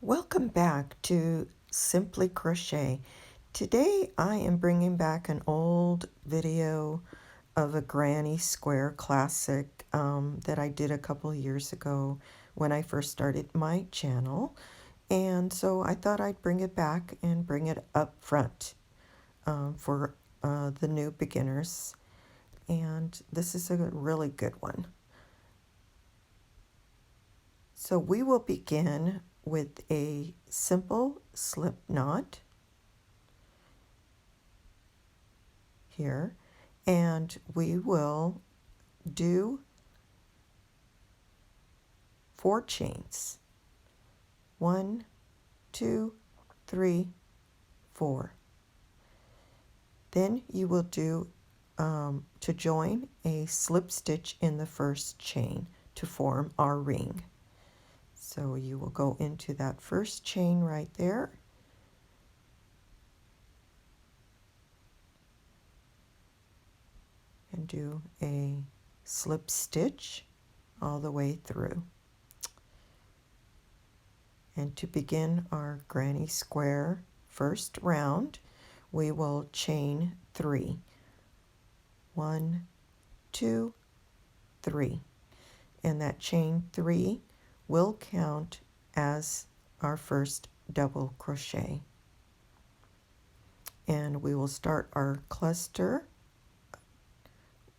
Welcome back to Simply Crochet. Today I am bringing back an old video of a granny square classic that I did a couple years ago when I first started my channel. And so I thought I'd bring it back and bring it up front for the new beginners. And this is a really good one. So we will begin with a simple slip knot here, and we will do 4 chains. 1, 2, 3, 4. Then you will do to join a slip stitch in the first chain to form our ring. So you will go into that first chain right there, and do a slip stitch all the way through. And to begin our granny square first round, we will chain 3. 1, 2, 3. And that chain 3 will count as our first double crochet. And we will start our cluster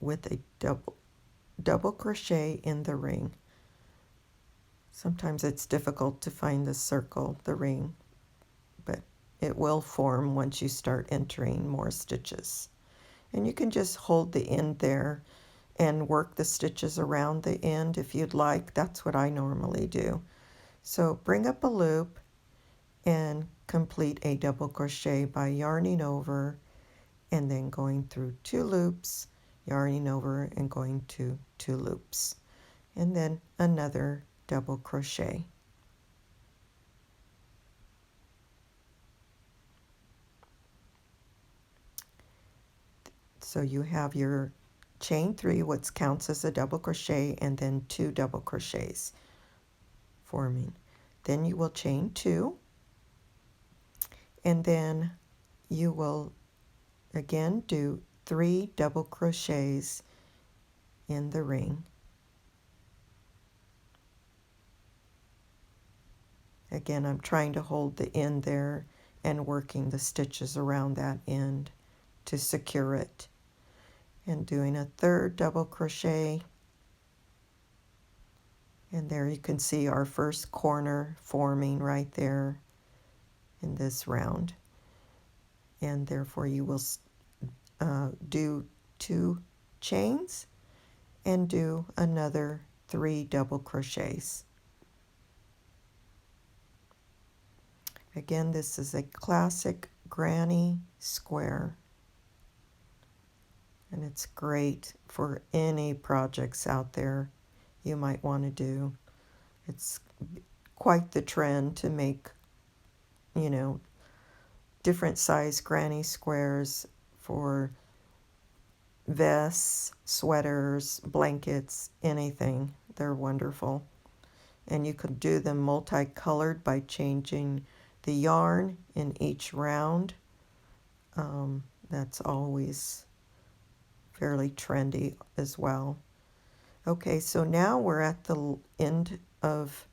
with a double crochet in the ring. Sometimes it's difficult to find the circle, the ring, but it will form once you start entering more stitches. And you can just hold the end there and work the stitches around the end if you'd like. That's what I normally do. So bring up a loop and complete a double crochet by yarning over and then going through 2 loops, yarning over and going to 2 loops, and then another double crochet. So you have your chain 3, which counts as a double crochet, and then 2 double crochets forming. Then you will chain 2, and then you will again do 3 double crochets in the ring. Again, I'm trying to hold the end there and working the stitches around that end to secure it. And doing a 3rd double crochet, and there you can see our first corner forming right there in this round. And therefore you will do 2 chains and do another 3 double crochets. Again, this is a classic granny square, and it's great for any projects out there you might want to do. It's quite the trend to make, different size granny squares for vests, sweaters, blankets, anything. They're wonderful. And you could do them multicolored by changing the yarn in each round. That's always fairly trendy as well. Okay, so now we're at the end of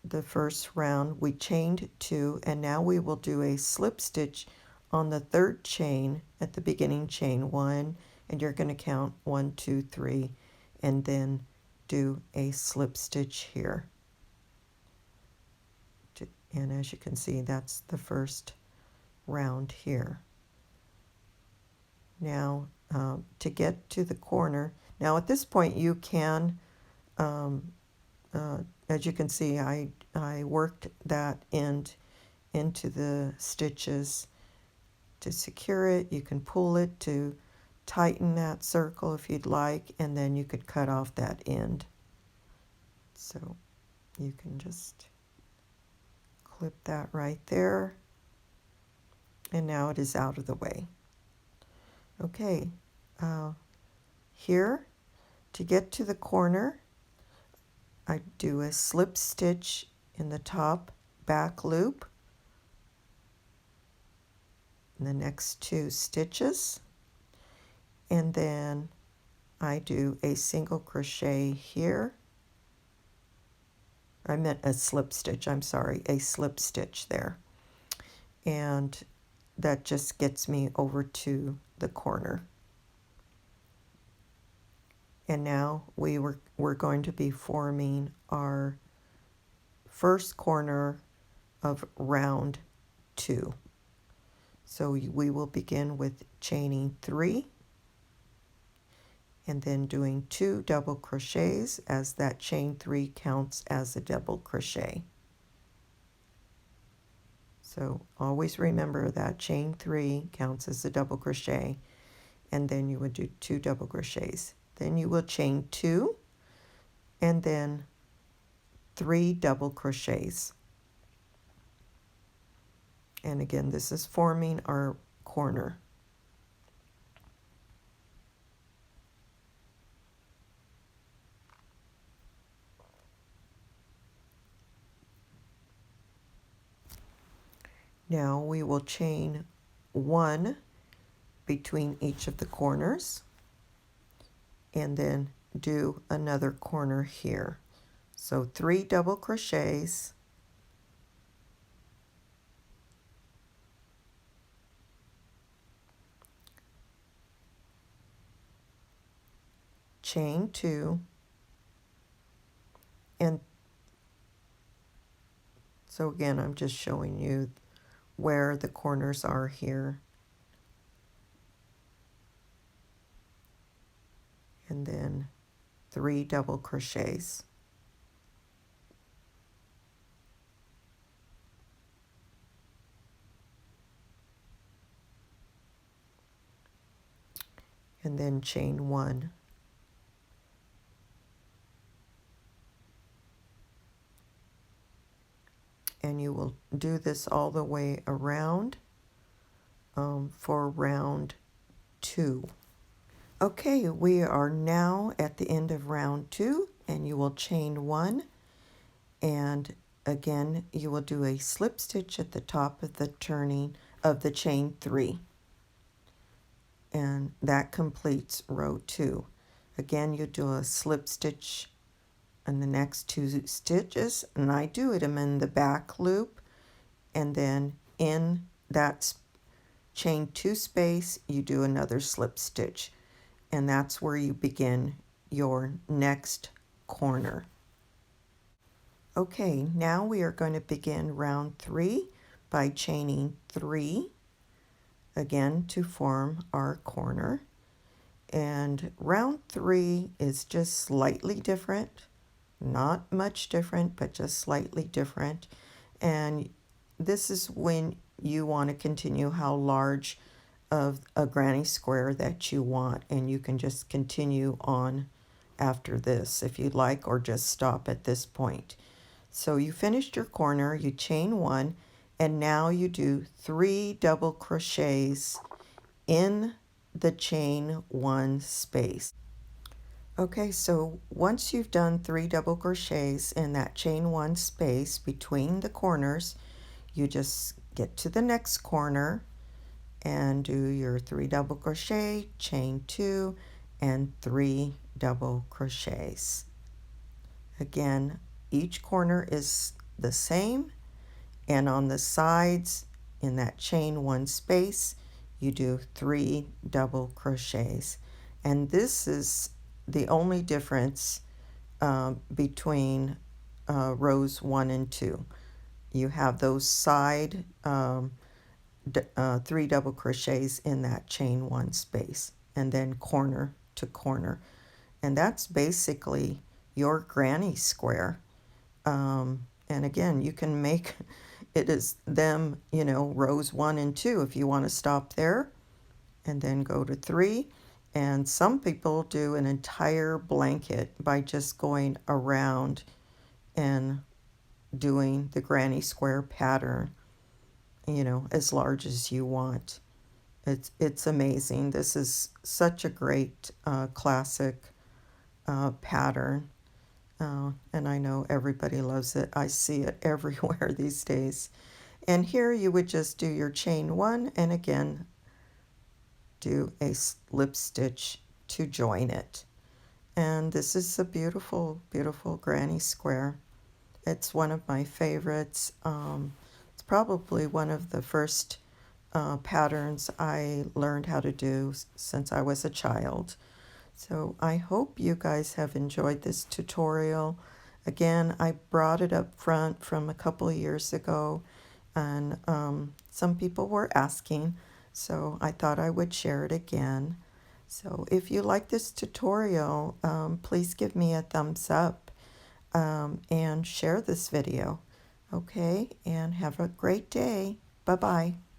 the first round. We chained 2, and now we will do a slip stitch on the 3rd chain at the beginning, chain 1, and you're going to count 1, 2, 3, and then do a slip stitch here. And as you can see, that's the first round here. Now to get to the corner, now at this point you can, as you can see, I worked that end into the stitches to secure it. You can pull it to tighten that circle if you'd like, and then you could cut off that end. So you can just clip that right there, and now it is out of the way. Okay, here to get to the corner, I do a slip stitch in the top back loop in the next 2 stitches, and then I do a single crochet here. I meant a slip stitch, I'm sorry, a slip stitch there. And that just gets me over to the corner. And now we're going to be forming our first corner of round 2. So we will begin with chaining 3 and then doing 2 double crochets, as that chain 3 counts as a double crochet. So always remember that chain 3 counts as a double crochet, and then you would do 2 double crochets. Then you will chain 2 and then 3 double crochets. And again, this is forming our corner. Now we will chain 1 between each of the corners and then do another corner here. So 3 double crochets, chain 2, and so again I'm just showing you where the corners are here. And then 3 double crochets. And then chain 1. And you will do this all the way around for round 2. Okay, we are now at the end of round 2, and you will chain 1, and again you will do a slip stitch at the top of the turning of the chain 3, and that completes row 2. Again, you do a slip stitch in the next 2 stitches, and I do it, I'm in the back loop, and then in that chain 2 space you do another slip stitch, and that's where you begin your next corner. Okay, now we are going to begin round 3 by chaining 3 again to form our corner, and round 3 is just slightly different. Not much different, but just slightly different. And this is when you want to continue how large of a granny square that you want, and you can just continue on after this if you'd like, or just stop at this point. So you finished your corner, you chain 1, and now you do 3 double crochets in the chain 1 space. Okay, so once you've done 3 double crochets in that chain 1 space between the corners, you just get to the next corner and do your 3 double crochet, chain 2, and 3 double crochets. Again, each corner is the same, and on the sides in that chain 1 space, you do 3 double crochets. And this is the only difference between rows 1 and 2. You have those side 3 double crochets in that chain 1 space, and then corner to corner, and that's basically your granny square. And again, you can make it as them, rows 1 and 2 if you want to stop there and then go to 3. And some people do an entire blanket by just going around and doing the granny square pattern, as large as you want. It's amazing. This is such a great classic pattern. And I know everybody loves it. I see it everywhere these days. And here you would just do your chain one and again do a slip stitch to join it. And this is a beautiful, beautiful granny square. It's one of my favorites. It's probably one of the first patterns I learned how to do since I was a child. So I hope you guys have enjoyed this tutorial. Again, I brought it up front from a couple of years ago, and some people were asking, so I thought I would share it again. So if you like this tutorial, please give me a thumbs up and share this video. Okay, and have a great day. Bye-bye.